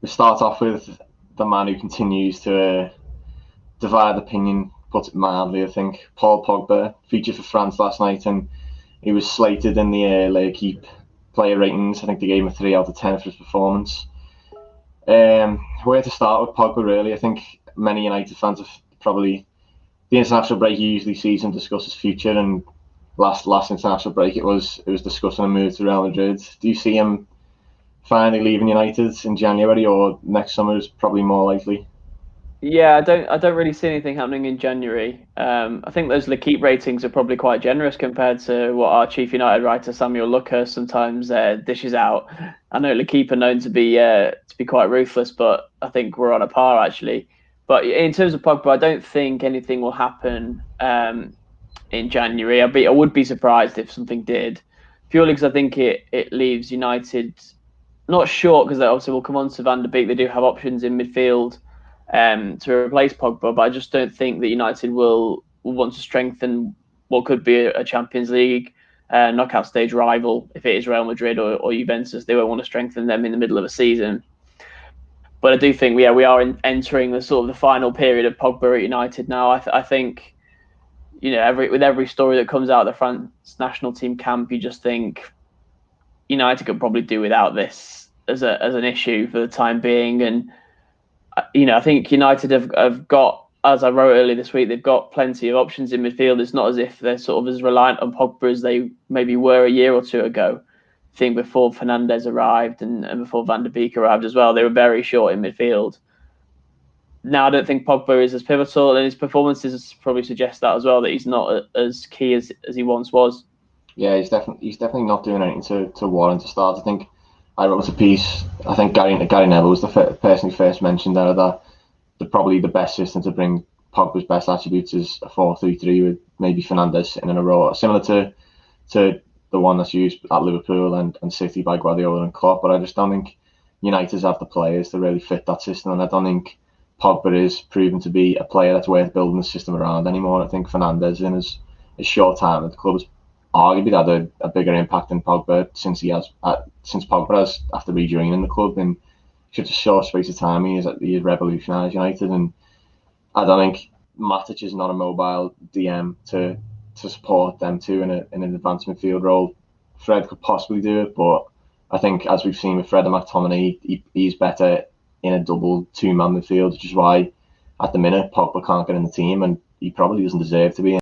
we start off with the man who continues to divide opinion, put it mildly, I think. Paul Pogba featured for France last night, and he was slated in the L'Equipe player ratings. I think they gave him a 3 out of 10 for his performance. Where to start with Pogba, really? I think many United fans have probably... The international break, he usually sees and discusses future, and last international break it was discussing a move to Real Madrid. Do you see him finally leaving United in January, or next summer is probably more likely? Yeah, I don't really see anything happening in January. I think those L'Equipe ratings are probably quite generous compared to what our chief United writer Samuel Lucas sometimes dishes out. I know L'Equipe are known to be quite ruthless, but I think we're on a par actually. But in terms of Pogba, I don't think anything will happen in January. I would be surprised if something did, purely because I think it leaves United not short, because obviously we'll come on to Van der Beek. They do have options in midfield to replace Pogba, but I just don't think that United will want to strengthen what could be a Champions League knockout stage rival. If it is Real Madrid or Juventus, they won't want to strengthen them in the middle of a season. But I do think, yeah, we are entering the sort of the final period of Pogba at United now. I think, with every story that comes out of the France national team camp, you just think United could probably do without this as an issue for the time being. And I think United have got, as I wrote earlier this week, they've got plenty of options in midfield. It's not as if they're sort of as reliant on Pogba as they maybe were a year or two ago. I think before Fernandes arrived and before Van der Beek arrived as well, they were very short in midfield. Now I don't think Pogba is as pivotal, and his performances probably suggest that as well, that he's not as key as he once was. Yeah, he's definitely not doing anything to warrant a start. I think I wrote a piece. I think Gary Neville was the person who first mentioned that probably the best system to bring Pogba's best attributes is a 4-3-3 with maybe Fernandes sitting in a row, similar to the one that's used at Liverpool and City by Guardiola and Klopp. But I just don't think United have the players to really fit that system, and I don't think Pogba is proven to be a player that's worth building the system around anymore. I think Fernandes, in his short time at the club, has arguably had a bigger impact than Pogba since Pogba has, after rejoining the club in such a short space of time. He has revolutionised United, and I don't think Matic is not a mobile DM to support them too in an advanced midfield role. Fred could possibly do it, but I think, as we've seen with Fred and McTominay, he's better in a double two-man midfield, which is why at the minute Pogba can't get in the team, and he probably doesn't deserve to be.